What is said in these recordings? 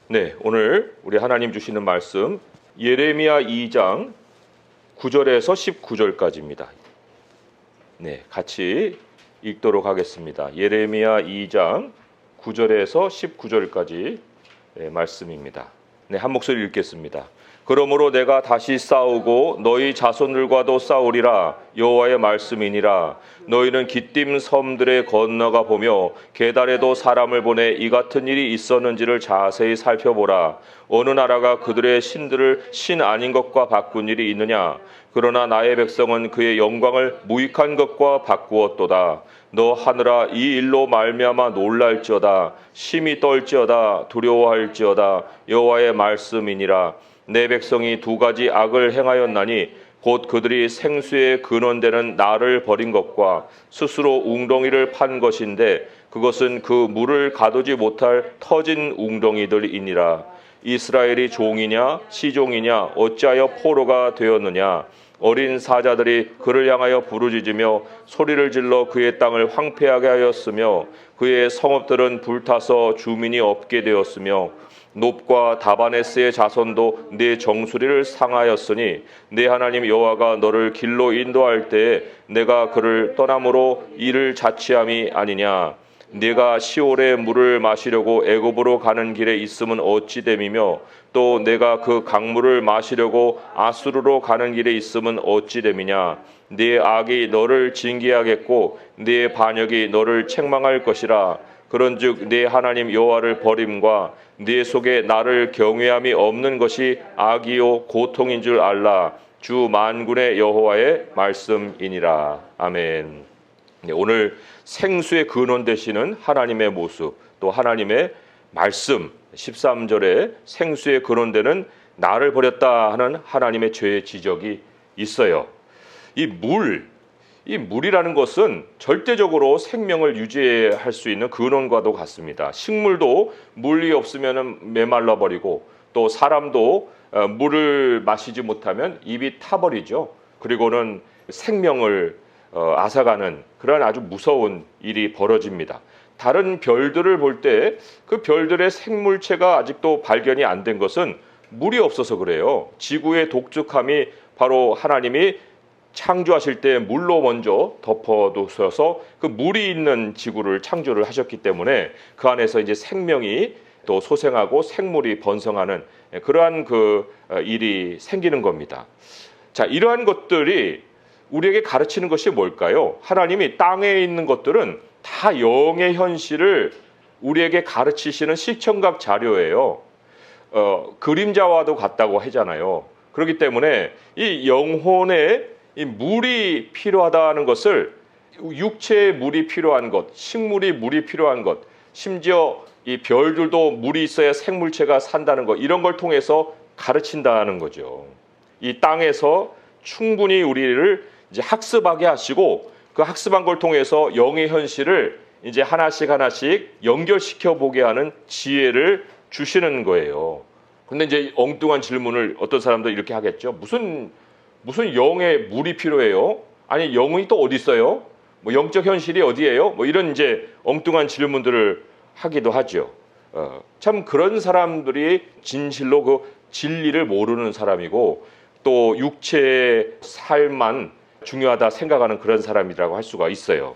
네, 오늘 우리 하나님 주시는 말씀 예레미야 2장 9절에서 19절까지입니다. 네, 같이 읽도록 하겠습니다. 예레미야 2장 9절에서 19절까지 말씀입니다. 네, 한 목소리 읽겠습니다. 그러므로 내가 다시 싸우고 너희 자손들과도 싸우리라. 여호와의 말씀이니라. 너희는 기띔 섬들에 건너가 보며 게달에도 사람을 보내 이 같은 일이 있었는지를 자세히 살펴보라. 어느 나라가 그들의 신들을 신 아닌 것과 바꾼 일이 있느냐? 그러나 나의 백성은 그의 영광을 무익한 것과 바꾸었도다. 너 하늘아, 이 일로 말미암아 놀랄지어다. 심히 떨지어다. 두려워할지어다. 여호와의 말씀이니라. 내 백성이 두 가지 악을 행하였나니 곧 그들이 생수의 근원되는 나를 버린 것과 스스로 웅덩이를 판 것인데 그것은 그 물을 가두지 못할 터진 웅덩이들이니라. 이스라엘이 종이냐 시종이냐 어찌하여 포로가 되었느냐? 어린 사자들이 그를 향하여 부르짖으며 소리를 질러 그의 땅을 황폐하게 하였으며 그의 성읍들은 불타서 주민이 없게 되었으며 놉과 다바네스의 자손도 네 정수리를 상하였으니 네 하나님 여호와가 너를 길로 인도할 때에 내가 그를 떠남으로 이를 자치함이 아니냐? 네가 시올의 물을 마시려고 애굽으로 가는 길에 있음은 어찌 됨이며 또 내가 그 강물을 마시려고 아수르로 가는 길에 있음은 어찌 됨이냐? 네 악이 너를 징계하겠고 네 반역이 너를 책망할 것이라. 그런즉 네 하나님 여호와를 버림과 네 속에 나를 경외함이 없는 것이 악이요 고통인 줄 알라. 주 만군의 여호와의 말씀이니라. 아멘. 네, 오늘 생수의 근원 되시는 하나님의 모습, 또 하나님의 말씀, 13절에 생수의 근원 되는 나를 버렸다 하는 하나님의 죄의 지적이 있어요. 이 물이라는 것은 절대적으로 생명을 유지할 수 있는 근원과도 같습니다. 식물도 물이 없으면 메말라 버리고 또 사람도 물을 마시지 못하면 입이 타버리죠. 그리고는 생명을 앗아가는 그런 아주 무서운 일이 벌어집니다. 다른 별들을 볼 때 그 별들의 생물체가 아직도 발견이 안 된 것은 물이 없어서 그래요. 지구의 독특함이 바로 하나님이 창조하실 때 물로 먼저 덮어두셔서 그 물이 있는 지구를 창조를 하셨기 때문에 그 안에서 이제 생명이 또 소생하고 생물이 번성하는 그러한 그 일이 생기는 겁니다. 자, 이러한 것들이 우리에게 가르치는 것이 뭘까요? 하나님이 땅에 있는 것들은 다 영의 현실을 우리에게 가르치시는 시청각 자료예요. 그림자와도 같다고 하잖아요. 그렇기 때문에 이 영혼의 이 물이 필요하다는 것을 육체의 물이 필요한 것, 식물이 물이 필요한 것, 심지어 이 별들도 물이 있어야 생물체가 산다는 것, 이런 걸 통해서 가르친다는 거죠. 이 땅에서 충분히 우리를 이제 학습하게 하시고 그 학습한 걸 통해서 영의 현실을 이제 하나씩 연결시켜 보게 하는 지혜를 주시는 거예요. 근데 이제 엉뚱한 질문을 어떤 사람도 이렇게 하겠죠. 무슨 영의 물이 필요해요? 아니 영이 또 어디 있어요? 뭐 영적 현실이 어디예요? 뭐 이런 이제 엉뚱한 질문들을 하기도 하죠. 참 그런 사람들이 진실로 그 진리를 모르는 사람이고 또 육체의 삶만 중요하다 생각하는 그런 사람이라고 할 수가 있어요.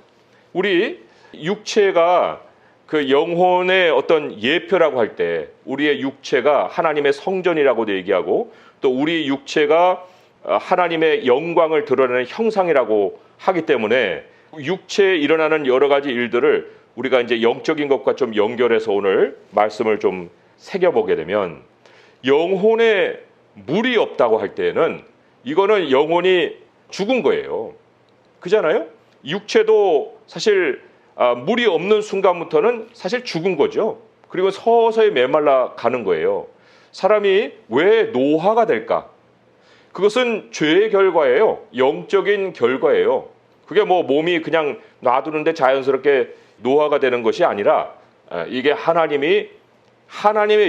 우리 육체가 그 영혼의 어떤 예표라고 할 때 우리의 육체가 하나님의 성전이라고도 얘기하고 또 우리 육체가 하나님의 영광을 드러내는 형상이라고 하기 때문에 육체에 일어나는 여러 가지 일들을 우리가 이제 영적인 것과 좀 연결해서 오늘 말씀을 좀 새겨보게 되면 영혼에 물이 없다고 할 때는 이거는 영혼이 죽은 거예요. 그잖아요? 육체도 사실 물이 없는 순간부터는 사실 죽은 거죠. 그리고 서서히 메말라 가는 거예요. 사람이 왜 노화가 될까? 그것은 죄의 결과예요. 영적인 결과예요. 그게 뭐 몸이 그냥 놔두는데 자연스럽게 노화가 되는 것이 아니라 이게 하나님의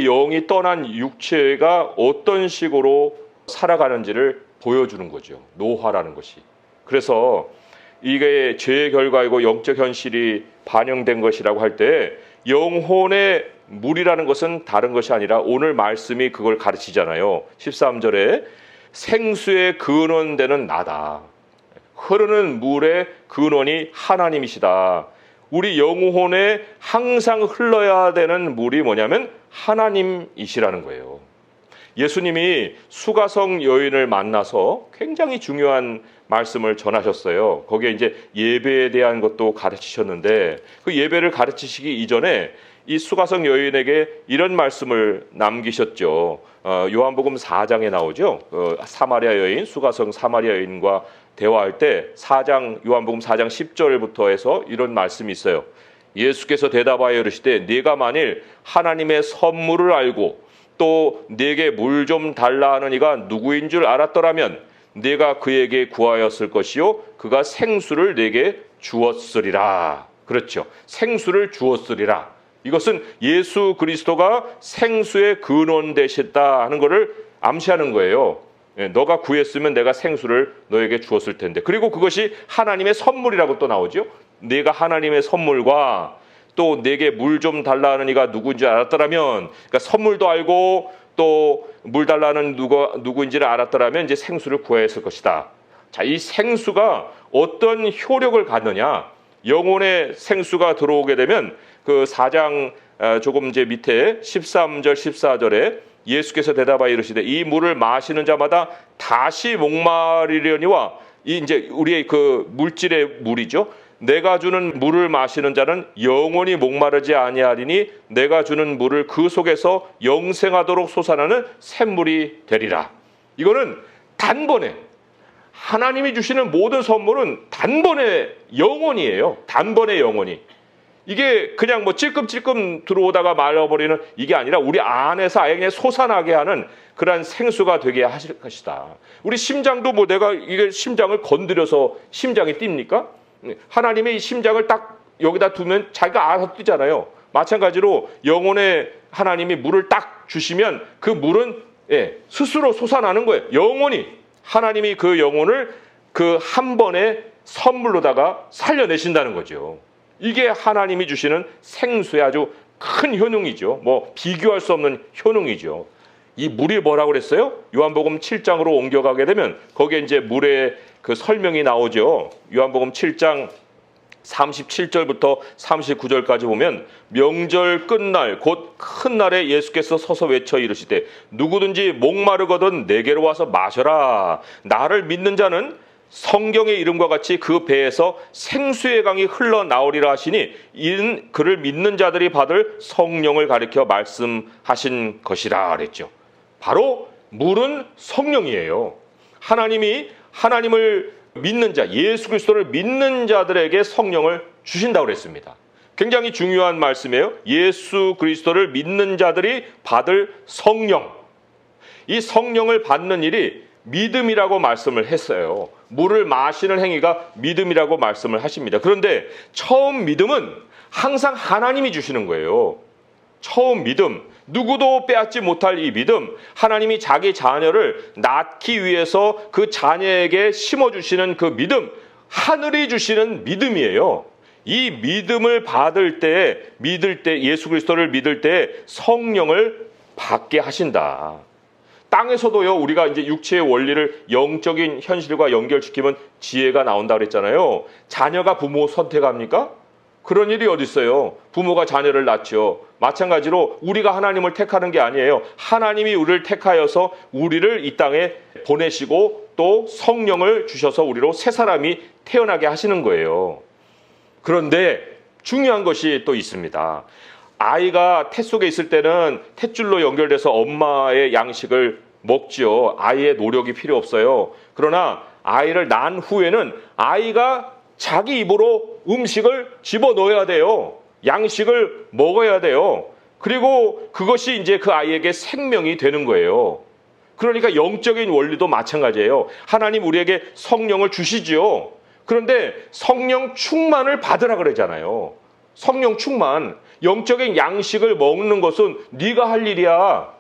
영이 떠난 육체가 어떤 식으로 살아가는지를 보여주는 거죠. 노화라는 것이. 그래서 이게 죄의 결과이고 영적 현실이 반영된 것이라고 할 때 영혼의 물이라는 것은 다른 것이 아니라 오늘 말씀이 그걸 가르치잖아요. 13절에 생수의 근원되는 나다. 흐르는 물의 근원이 하나님이시다. 우리 영혼에 항상 흘러야 되는 물이 뭐냐면 하나님이시라는 거예요. 예수님이 수가성 여인을 만나서 굉장히 중요한 말씀을 전하셨어요. 거기에 이제 예배에 대한 것도 가르치셨는데 그 예배를 가르치시기 이전에 이 수가성 여인에게 이런 말씀을 남기셨죠. 요한복음 4장에 나오죠. 사마리아 여인, 수가성 사마리아 여인과 대화할 때 요한복음 4장 10절부터 해서 이런 말씀이 있어요. 예수께서 대답하여 이르시되 네가 만일 하나님의 선물을 알고 또 네게 물 좀 달라 하는 이가 누구인 줄 알았더라면 네가 그에게 구하였을 것이요 그가 생수를 네게 주었으리라. 그렇죠. 생수를 주었으리라. 이것은 예수 그리스도가 생수의 근원 되셨다 하는 것을 암시하는 거예요. 너가 구했으면 내가 생수를 너에게 주었을 텐데. 그리고 그것이 하나님의 선물이라고 또 나오죠. 네가 하나님의 선물과 또 내게 물 좀 달라는 이가 누구인지 알았더라면, 그러니까 선물도 알고 또 물 달라는 누구인지를 알았더라면 이제 생수를 구해야 했을 것이다. 자, 이 생수가 어떤 효력을 갖느냐? 영혼의 생수가 들어오게 되면 그 4장 조금 이제 밑에 13절 14절에 예수께서 대답하여 이르시되 이 물을 마시는 자마다 다시 목마르려니와 이 이제 우리의 그 물질의 물이죠. 내가 주는 물을 마시는 자는 영원히 목마르지 아니하리니 내가 주는 물을 그 속에서 영생하도록 솟아나는 샘물이 되리라. 이거는 단번에 하나님이 주시는 모든 선물은 단번에 영원이에요. 단번에 영원히. 이게 그냥 뭐 찔끔찔끔 들어오다가 말아버리는 이게 아니라 우리 안에서 아예 그냥 솟아나게 하는 그러한 생수가 되게 하실 것이다. 우리 심장도 뭐 내가 이게 심장을 건드려서 심장이 뜁니까? 하나님의 이 심장을 딱 여기다 두면 자기가 알아서 뛰잖아요. 마찬가지로 영혼에 하나님이 물을 딱 주시면 그 물은 스스로 솟아나는 거예요. 영원히 하나님이 그 영혼을 그 한 번에 선물로다가 살려내신다는 거죠. 이게 하나님이 주시는 생수의 아주 큰 효능이죠. 뭐 비교할 수 없는 효능이죠. 이 물이 뭐라고 그랬어요? 요한복음 7장으로 옮겨가게 되면 거기에 이제 물의 그 설명이 나오죠. 요한복음 7장 37절부터 39절까지 보면 명절 끝날 곧 큰 날에 예수께서 서서 외쳐 이르시되 누구든지 목마르거든 내게로 와서 마셔라. 나를 믿는 자는 성경의 이름과 같이 그 배에서 생수의 강이 흘러나오리라 하시니 이는 그를 믿는 자들이 받을 성령을 가리켜 말씀하신 것이라 그랬죠. 바로 물은 성령이에요. 하나님이 하나님을 믿는 자, 예수 그리스도를 믿는 자들에게 성령을 주신다고 그랬습니다. 굉장히 중요한 말씀이에요. 예수 그리스도를 믿는 자들이 받을 성령. 이 성령을 받는 일이 믿음이라고 말씀을 했어요. 물을 마시는 행위가 믿음이라고 말씀을 하십니다. 그런데 처음 믿음은 항상 하나님이 주시는 거예요. 처음 믿음, 누구도 빼앗지 못할 이 믿음, 하나님이 자기 자녀를 낳기 위해서 그 자녀에게 심어주시는 그 믿음, 하늘이 주시는 믿음이에요. 이 믿음을 받을 때, 믿을 때, 예수 그리스도를 믿을 때 성령을 받게 하신다. 땅에서도요, 우리가 이제 육체의 원리를 영적인 현실과 연결시키면 지혜가 나온다 그랬잖아요. 자녀가 부모 선택합니까? 그런 일이 어디 있어요? 부모가 자녀를 낳죠. 마찬가지로 우리가 하나님을 택하는 게 아니에요. 하나님이 우리를 택하여서 우리를 이 땅에 보내시고 또 성령을 주셔서 우리로 새 사람이 태어나게 하시는 거예요. 그런데 중요한 것이 또 있습니다. 아이가 태 속에 있을 때는 탯줄로 연결돼서 엄마의 양식을 먹지요. 아이의 노력이 필요 없어요. 그러나 아이를 낳은 후에는 아이가 자기 입으로 음식을 집어넣어야 돼요. 양식을 먹어야 돼요. 그리고 그것이 이제 그 아이에게 생명이 되는 거예요. 그러니까 영적인 원리도 마찬가지예요. 하나님 우리에게 성령을 주시지요. 그런데 성령 충만을 받으라 그러잖아요. 성령 충만. 영적인 양식을 먹는 것은 네가 할 일이야.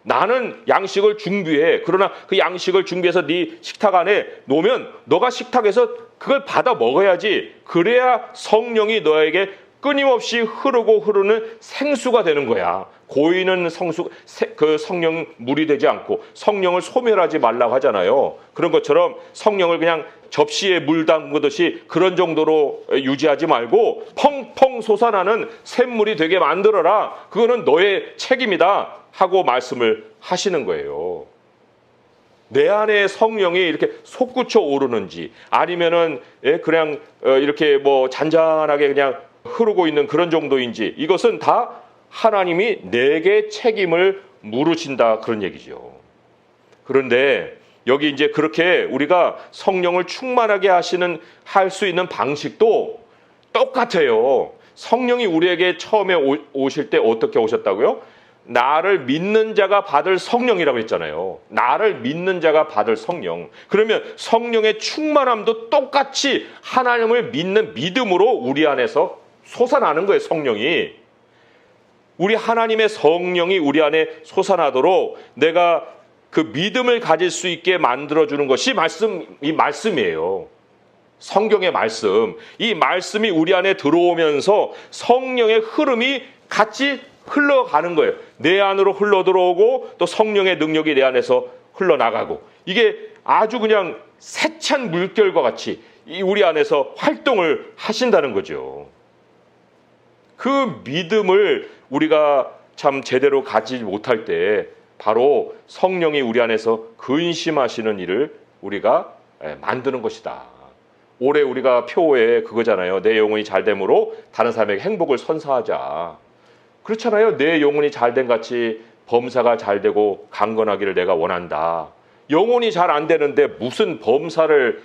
나는 양식을 준비해. 그러나 그 양식을 준비해서 네 식탁 안에 놓으면 너가 식탁에서 그걸 받아 먹어야지. 그래야 성령이 너에게 끊임없이 흐르고 흐르는 생수가 되는 거야. 고이는 성령 물이 되지 않고 성령을 소멸하지 말라고 하잖아요. 그런 것처럼 성령을 그냥 접시에 물 담그듯이 그런 정도로 유지하지 말고 펑펑 솟아나는 샘물이 되게 만들어라. 그거는 너의 책임이다 하고 말씀을 하시는 거예요. 내 안에 성령이 이렇게 솟구쳐 오르는지 아니면은 그냥 이렇게 뭐 잔잔하게 그냥 흐르고 있는 그런 정도인지 이것은 다 하나님이 내게 책임을 물으신다 그런 얘기죠. 그런데 여기 이제 그렇게 우리가 성령을 충만하게 할 수 있는 방식도 똑같아요. 성령이 우리에게 처음에 오실 때 어떻게 오셨다고요? 나를 믿는 자가 받을 성령이라고 했잖아요. 나를 믿는 자가 받을 성령. 그러면 성령의 충만함도 똑같이 하나님을 믿는 믿음으로 우리 안에서 솟아나는 거예요. 성령이. 우리 하나님의 성령이 우리 안에 솟아나도록 내가 그 믿음을 가질 수 있게 만들어주는 것이 이 말씀이에요. 성경의 말씀. 이 말씀이 우리 안에 들어오면서 성령의 흐름이 같이 흘러가는 거예요. 내 안으로 흘러들어오고 또 성령의 능력이 내 안에서 흘러나가고 이게 아주 그냥 세찬 물결과 같이 우리 안에서 활동을 하신다는 거죠. 그 믿음을 우리가 참 제대로 가지지 못할 때 바로 성령이 우리 안에서 근심하시는 일을 우리가 만드는 것이다. 올해 우리가 표에 그거잖아요. 내 영혼이 잘됨으로 다른 사람에게 행복을 선사하자. 그렇잖아요. 내 영혼이 잘된 같이 범사가 잘되고 강건하기를 내가 원한다. 영혼이 잘 안 되는데 무슨 범사를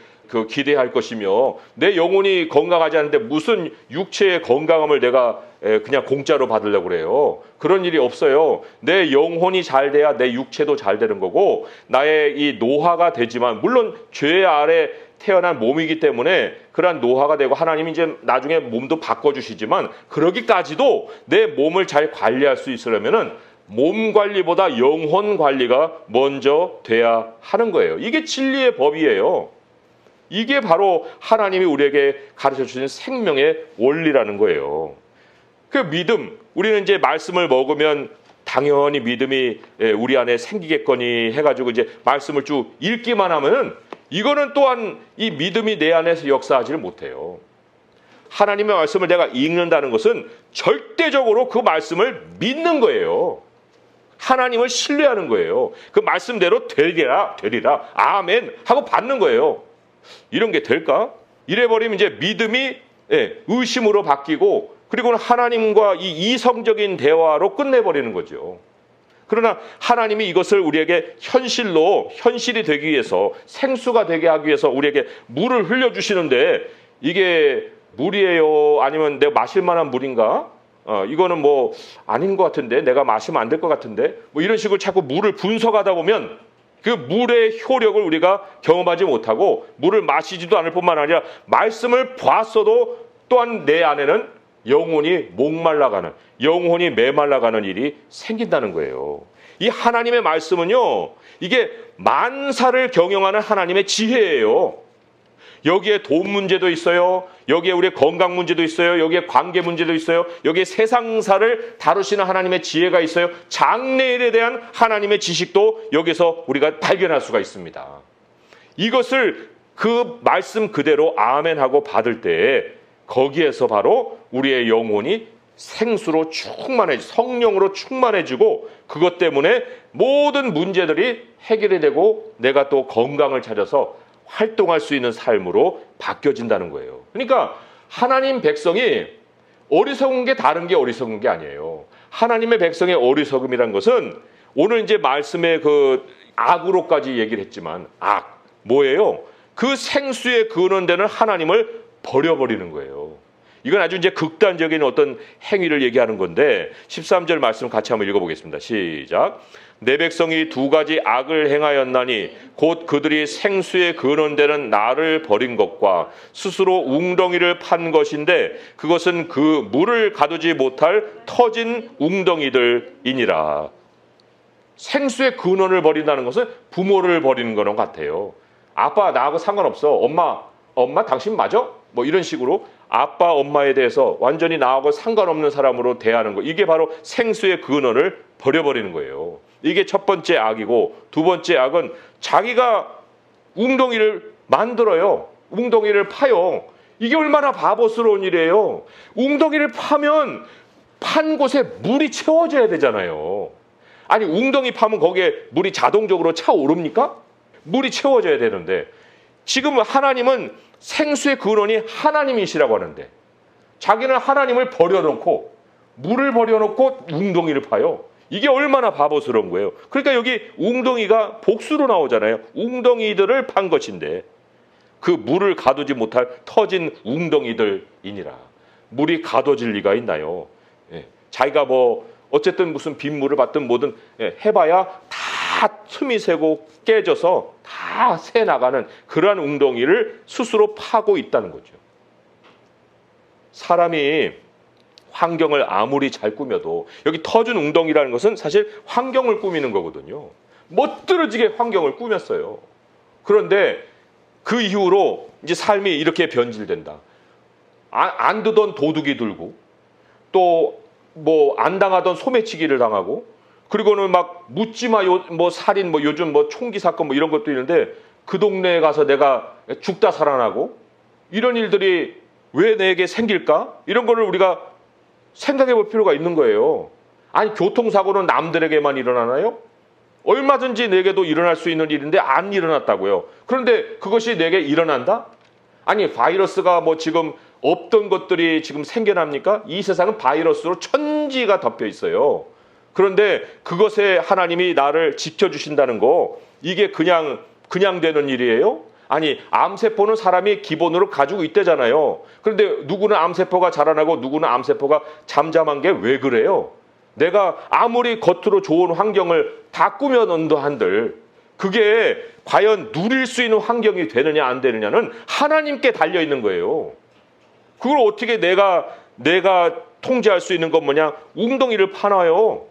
기대할 것이며 내 영혼이 건강하지 않은데 무슨 육체의 건강함을 내가 그냥 공짜로 받으려고 그래요. 그런 일이 없어요. 내 영혼이 잘 돼야 내 육체도 잘 되는 거고 나의 이 노화가 되지만 물론 죄 아래 태어난 몸이기 때문에 그러한 노화가 되고 하나님이 이제 나중에 몸도 바꿔주시지만 그러기까지도 내 몸을 잘 관리할 수 있으려면은 몸 관리보다 영혼 관리가 먼저 돼야 하는 거예요. 이게 진리의 법이에요. 이게 바로 하나님이 우리에게 가르쳐 주신 생명의 원리라는 거예요. 그 믿음, 우리는 이제 말씀을 먹으면 당연히 믿음이 우리 안에 생기겠거니 해가지고 이제 말씀을 쭉 읽기만 하면은 이거는 또한 이 믿음이 내 안에서 역사하지를 못해요. 하나님의 말씀을 내가 읽는다는 것은 절대적으로 그 말씀을 믿는 거예요. 하나님을 신뢰하는 거예요. 그 말씀대로 되리라, 아멘 하고 받는 거예요. 이런 게 될까? 이래버리면 이제 믿음이 의심으로 바뀌고 그리고는 하나님과 이 이성적인 대화로 끝내버리는 거죠. 그러나 하나님이 이것을 우리에게 현실이 되기 위해서 생수가 되게 하기 위해서 우리에게 물을 흘려주시는데 이게 물이에요? 아니면 내가 마실 만한 물인가? 이거는 뭐 아닌 것 같은데 내가 마시면 안 될 것 같은데 뭐 이런 식으로 자꾸 물을 분석하다 보면 그 물의 효력을 우리가 경험하지 못하고 물을 마시지도 않을 뿐만 아니라 말씀을 봤어도 또한 내 안에는 영혼이 목말라가는 영혼이 메말라가는 일이 생긴다는 거예요. 이 하나님의 말씀은요 이게 만사를 경영하는 하나님의 지혜예요. 여기에 돈 문제도 있어요. 여기에 우리의 건강 문제도 있어요. 여기에 관계 문제도 있어요. 여기에 세상사를 다루시는 하나님의 지혜가 있어요. 장래일에 대한 하나님의 지식도 여기서 우리가 발견할 수가 있습니다. 이것을 그 말씀 그대로 아멘하고 받을 때 거기에서 바로 우리의 영혼이 생수로 성령으로 충만해지고 그것 때문에 모든 문제들이 해결이 되고 내가 또 건강을 찾아서 활동할 수 있는 삶으로 바뀌어진다는 거예요. 그러니까 하나님 백성이 어리석은 게 다른 게 어리석은 게 아니에요. 하나님의 백성의 어리석음이란 것은 오늘 이제 말씀의 그 악으로까지 얘기를 했지만 뭐예요? 그 생수의 근원되는 하나님을 버려버리는 거예요. 이건 아주 이제 극단적인 어떤 행위를 얘기하는 건데 13절 말씀 같이 한번 읽어보겠습니다. 시작. 내 백성이 두 가지 악을 행하였나니 곧 그들이 생수의 근원되는 나를 버린 것과 스스로 웅덩이를 판 것인데 그것은 그 물을 가두지 못할 터진 웅덩이들이니라. 생수의 근원을 버린다는 것은 부모를 버리는 거랑 같아요. 아빠 나하고 상관없어. 엄마 당신 맞아? 뭐 이런 식으로 아빠 엄마에 대해서 완전히 나하고 상관없는 사람으로 대하는 거, 이게 바로 생수의 근원을 버려버리는 거예요. 이게 첫 번째 악이고, 두 번째 악은 자기가 웅덩이를 만들어요. 웅덩이를 파요. 이게 얼마나 바보스러운 일이에요. 웅덩이를 파면 판 곳에 물이 채워져야 되잖아요. 아니, 웅덩이 파면 거기에 물이 자동적으로 차오릅니까? 물이 채워져야 되는데, 지금 하나님은 생수의 근원이 하나님이시라고 하는데, 자기는 하나님을 버려놓고, 물을 버려놓고 웅덩이를 파요. 이게 얼마나 바보스러운 거예요. 그러니까 여기 웅덩이가 복수로 나오잖아요. 웅덩이들을 판 것인데, 그 물을 가두지 못할 터진 웅덩이들이니라. 물이 가둬질 리가 있나요? 예. 자기가 뭐 어쨌든 무슨 빗물을 받든 뭐든 해봐야 다 틈이 새고 깨져서 다 새 나가는 그러한 웅덩이를 스스로 파고 있다는 거죠. 사람이 환경을 아무리 잘 꾸며도, 여기 터진 웅덩이라는 것은 사실 환경을 꾸미는 거거든요. 멋들어지게 환경을 꾸몄어요. 그런데 그 이후로 이제 삶이 이렇게 변질된다. 안 두던 도둑이 들고, 또 뭐 안 당하던 소매치기를 당하고, 그리고는 막 묻지마 뭐 살인, 뭐 요즘 뭐 총기 사건 뭐 이런 것도 있는데, 그 동네에 가서 내가 죽다 살아나고, 이런 일들이 왜 내게 생길까? 이런 거를 우리가 생각해 볼 필요가 있는 거예요. 아니, 교통사고는 남들에게만 일어나나요? 얼마든지 내게도 일어날 수 있는 일인데 안 일어났다고요. 그런데 그것이 내게 일어난다? 아니, 바이러스가 뭐 지금 없던 것들이 지금 생겨납니까? 이 세상은 바이러스로 천지가 덮여 있어요. 그런데 그것에 하나님이 나를 지켜주신다는 거, 이게 그냥 되는 일이에요? 아니, 암세포는 사람이 기본으로 가지고 있대잖아요. 그런데 누구는 암세포가 자라나고 누구는 암세포가 잠잠한 게 왜 그래요? 내가 아무리 겉으로 좋은 환경을 다 꾸며놓는다 한들, 그게 과연 누릴 수 있는 환경이 되느냐 안 되느냐는 하나님께 달려있는 거예요. 그걸 어떻게 내가 통제할 수 있는 건 뭐냐? 웅덩이를 파놔요.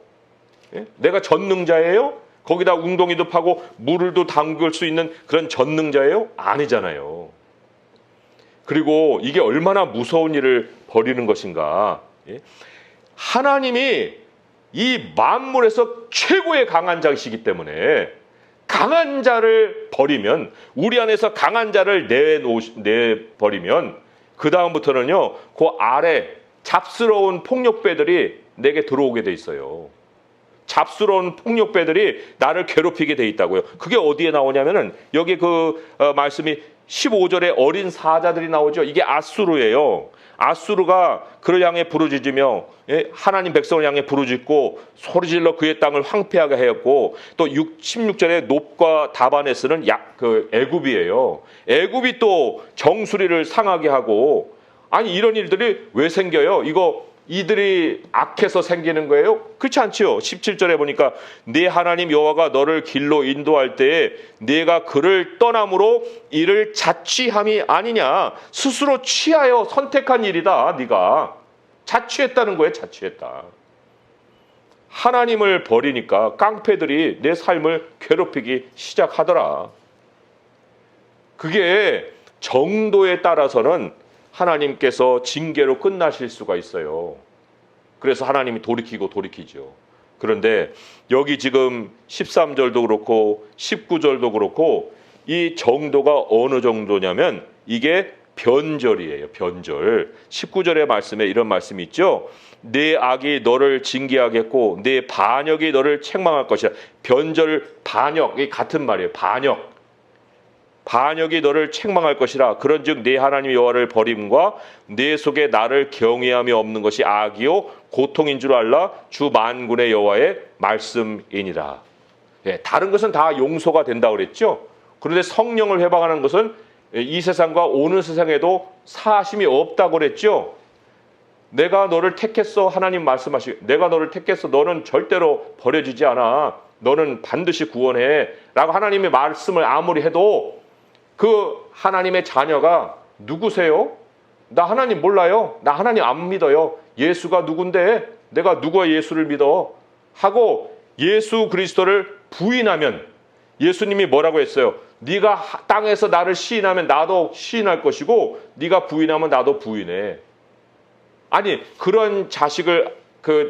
예? 내가 전능자예요? 거기다 웅덩이도 파고 물을도 담글 수 있는 그런 전능자예요? 아니잖아요. 그리고 이게 얼마나 무서운 일을 벌이는 것인가. 예? 하나님이 이 만물에서 최고의 강한 자이시기 때문에 강한 자를 버리면, 우리 안에서 강한 자를 내버리면 그 다음부터는요, 그 아래 잡스러운 폭력배들이 내게 들어오게 돼 있어요. 잡스러운 폭력배들이 나를 괴롭히게 돼 있다고요. 그게 어디에 나오냐면은 여기 그 말씀이 15절에 어린 사자들이 나오죠. 이게 아수르예요. 아수르가 그를 향해 부르짖으며, 하나님 백성을 향해 부르짖고 소리질러 그의 땅을 황폐하게 하였고, 또 16절에 놉과 다바네스는 그 애굽이에요. 애굽이 또 정수리를 상하게 하고, 아니, 이런 일들이 왜 생겨요? 이들이 악해서 생기는 거예요? 그렇지 않지요. 17절에 보니까 네 하나님 여호와가 너를 길로 인도할 때에 네가 그를 떠남으로 이를 자취함이 아니냐. 스스로 취하여 선택한 일이다. 네가 자취했다는 거예요. 자취했다. 하나님을 버리니까 깡패들이 내 삶을 괴롭히기 시작하더라. 그게 정도에 따라서는 하나님께서 징계로 끝나실 수가 있어요. 그래서 하나님이 돌이키죠. 그런데 여기 지금 13절도 그렇고 19절도 그렇고 이 정도가 어느 정도냐면 이게 변절이에요. 변절. 19절의 말씀에 이런 말씀이 있죠. 내 악이 너를 징계하겠고 내 반역이 너를 책망할 것이야. 변절, 반역, 이 같은 말이에요. 반역이 너를 책망할 것이라. 그런즉 네 하나님 여호와를 버림과 내 속에 나를 경외함이 없는 것이 악이요 고통인 줄 알라. 주 만군의 여호와의 말씀이니라. 예, 다른 것은 다 용서가 된다고 그랬죠. 그런데 성령을 회방하는 것은 이 세상과 오는 세상에도 사하심이 없다고 그랬죠. 내가 너를 택했어. 하나님 말씀하시고 내가 너를 택했어. 너는 절대로 버려지지 않아. 너는 반드시 구원해. 라고 하나님의 말씀을 아무리 해도 그 하나님의 자녀가 누구세요? 나 하나님 몰라요. 나 하나님 안 믿어요. 예수가 누군데? 내가 누가 예수를 믿어? 하고 예수 그리스도를 부인하면 예수님이 뭐라고 했어요? 네가 땅에서 나를 시인하면 나도 시인할 것이고 네가 부인하면 나도 부인해. 아니 그런 자식을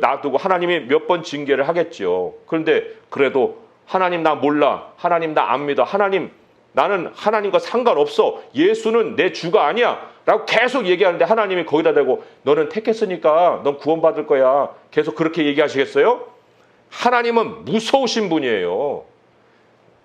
놔두고 하나님이 몇 번 징계를 하겠죠. 그런데 그래도 하나님 나 몰라. 하나님 나 안 믿어. 하나님 나는 하나님과 상관없어. 예수는 내 주가 아니야. 라고 계속 얘기하는데 하나님이 거기다 대고 너는 택했으니까 넌 구원받을 거야. 계속 그렇게 얘기하시겠어요? 하나님은 무서우신 분이에요.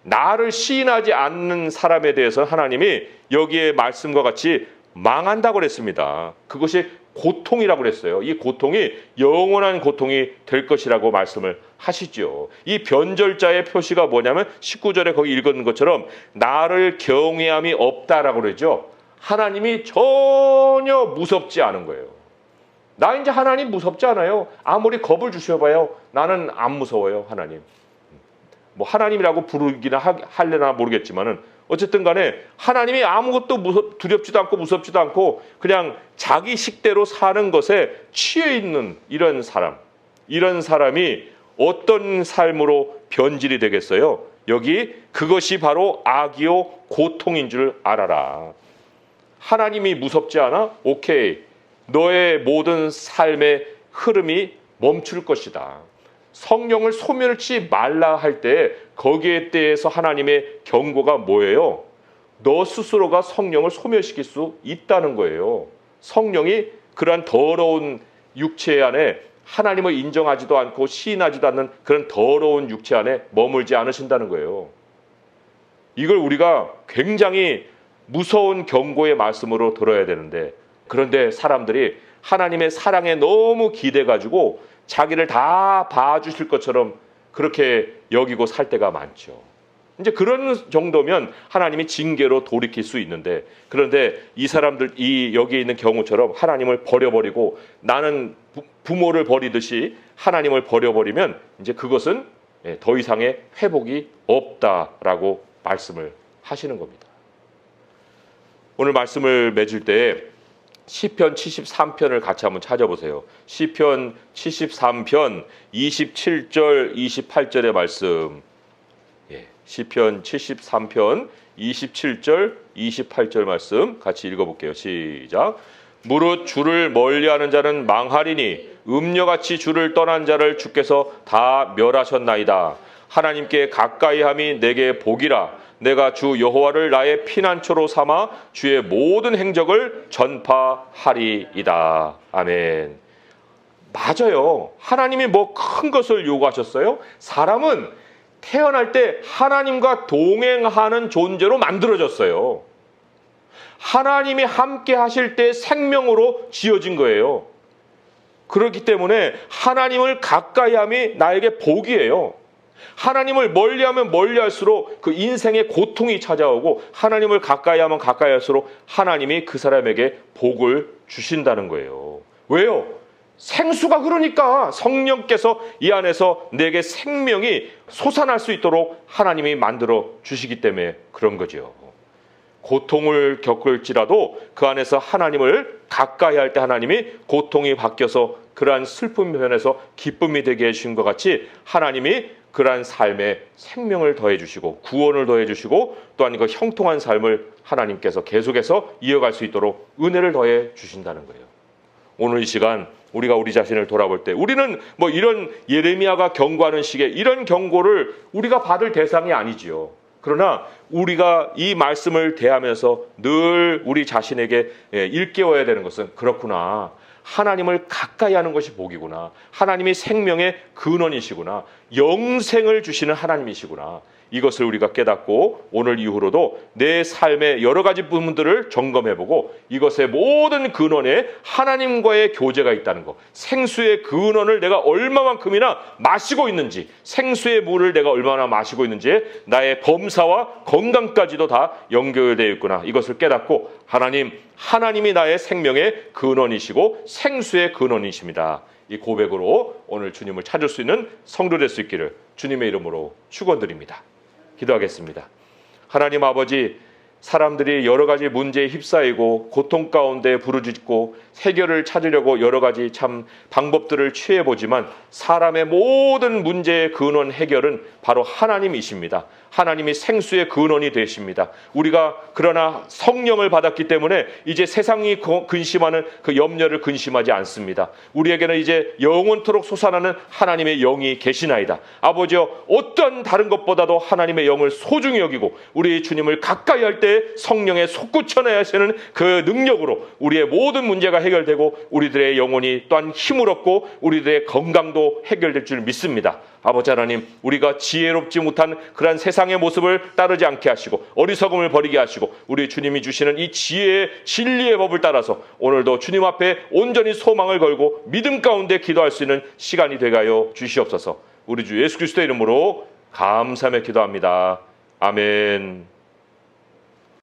나를 시인하지 않는 사람에 대해서 하나님이 여기에 말씀과 같이 망한다고 그랬습니다. 그것이 고통이라고 그랬어요. 이 고통이 영원한 고통이 될 것이라고 말씀을 하시죠. 이 변절자의 표시가 뭐냐면 19절에 거기 읽은 것처럼 나를 경외함이 없다라고 그러죠. 하나님이 전혀 무섭지 않은 거예요. 나 이제 하나님 무섭지 않아요. 아무리 겁을 주셔봐요. 나는 안 무서워요. 하나님. 뭐 하나님이라고 부르기나 할래나 모르겠지만은 어쨌든 간에 하나님이 아무것도 두렵지도 않고 무섭지도 않고 그냥 자기 식대로 사는 것에 취해 있는 이런 사람이 어떤 삶으로 변질이 되겠어요? 여기 그것이 바로 악이요 고통인 줄 알아라. 하나님이 무섭지 않아? 오케이. 너의 모든 삶의 흐름이 멈출 것이다. 성령을 소멸치 말라 할 때 거기에 대해서 하나님의 경고가 뭐예요? 너 스스로가 성령을 소멸시킬 수 있다는 거예요. 성령이 그러한 더러운 육체 안에 하나님을 인정하지도 않고 시인하지도 않는 그런 더러운 육체 안에 머물지 않으신다는 거예요. 이걸 우리가 굉장히 무서운 경고의 말씀으로 들어야 되는데 그런데 사람들이 하나님의 사랑에 너무 기대가지고 자기를 다 봐주실 것처럼 그렇게 여기고 살 때가 많죠. 이제 그런 정도면 하나님이 징계로 돌이킬 수 있는데 그런데 이 사람들 여기에 있는 경우처럼 하나님을 버려버리고 나는 부모를 버리듯이 하나님을 버려버리면 이제 그것은 더 이상의 회복이 없다라고 말씀을 하시는 겁니다. 오늘 말씀을 맺을 때 시편 73편을 같이 한번 찾아보세요. 시편 73편 27절 28절의 말씀. 시편 73편 27절 28절 말씀 같이 읽어볼게요. 시작. 무릇 주를 멀리하는 자는 망하리니 음녀같이 주를 떠난 자를 주께서 다 멸하셨나이다. 하나님께 가까이함이 내게 복이라. 내가 주 여호와를 나의 피난처로 삼아 주의 모든 행적을 전파하리이다. 아멘. 맞아요. 하나님이 뭐 큰 것을 요구하셨어요? 사람은 태어날 때 하나님과 동행하는 존재로 만들어졌어요. 하나님이 함께 하실 때 생명으로 지어진 거예요. 그렇기 때문에 하나님을 가까이함이 나에게 복이에요. 하나님을 멀리하면 멀리할수록 그 인생의 고통이 찾아오고 하나님을 가까이하면 가까이할수록 하나님이 그 사람에게 복을 주신다는 거예요. 왜요? 생수가 흐르니까 성령께서 이 안에서 내게 생명이 솟아날 수 있도록 하나님이 만들어 주시기 때문에 그런 거죠. 고통을 겪을지라도 그 안에서 하나님을 가까이 할 때 하나님이 고통이 바뀌어서 그러한 슬픔 변에서 기쁨이 되게 해주신 것 같이 하나님이 그러한 삶에 생명을 더해 주시고 구원을 더해 주시고 또한 그 형통한 삶을 하나님께서 계속해서 이어갈 수 있도록 은혜를 더해 주신다는 거예요. 오늘 이 시간 우리가 우리 자신을 돌아볼 때 우리는 뭐 이런 예레미야가 경고하는 식의 이런 경고를 우리가 받을 대상이 아니지요. 그러나 우리가 이 말씀을 대하면서 늘 우리 자신에게 일깨워야 되는 것은 그렇구나. 하나님을 가까이 하는 것이 복이구나. 하나님이 생명의 근원이시구나. 영생을 주시는 하나님이시구나. 이것을 우리가 깨닫고 오늘 이후로도 내 삶의 여러 가지 부분들을 점검해보고 이것의 모든 근원에 하나님과의 교제가 있다는 것, 생수의 근원을 내가 얼마만큼이나 마시고 있는지, 생수의 물을 내가 얼마나 마시고 있는지에 나의 범사와 건강까지도 다 연결되어 있구나. 이것을 깨닫고 하나님이 나의 생명의 근원이시고 생수의 근원이십니다. 이 고백으로 오늘 주님을 찾을 수 있는 성도 될 수 있기를 주님의 이름으로 축원드립니다. 기도하겠습니다. 하나님 아버지, 사람들이 여러 가지 문제에 휩싸이고 고통 가운데 부르짖고 해결을 찾으려고 여러 가지 참 방법들을 취해보지만 사람의 모든 문제의 근원 해결은 바로 하나님이십니다. 하나님이 생수의 근원이 되십니다. 우리가 그러나 성령을 받았기 때문에 이제 세상이 근심하는 그 염려를 근심하지 않습니다. 우리에게는 이제 영원토록 솟아나는 하나님의 영이 계시나이다. 아버지여, 어떤 다른 것보다도 하나님의 영을 소중히 여기고 우리 주님을 가까이 할 때 성령의 솟구쳐내야 하시는 그 능력으로 우리의 모든 문제가 해결되고 우리들의 영혼이 또한 힘을 얻고 우리들의 건강도 해결될 줄 믿습니다. 아버지 하나님, 우리가 지혜롭지 못한 그러한 세상의 모습을 따르지 않게 하시고 어리석음을 버리게 하시고 우리 주님이 주시는 이 지혜의 진리의 법을 따라서 오늘도 주님 앞에 온전히 소망을 걸고 믿음 가운데 기도할 수 있는 시간이 되게 하여 주시옵소서. 우리 주 예수 그리스도의 이름으로 감사하며 기도합니다. 아멘.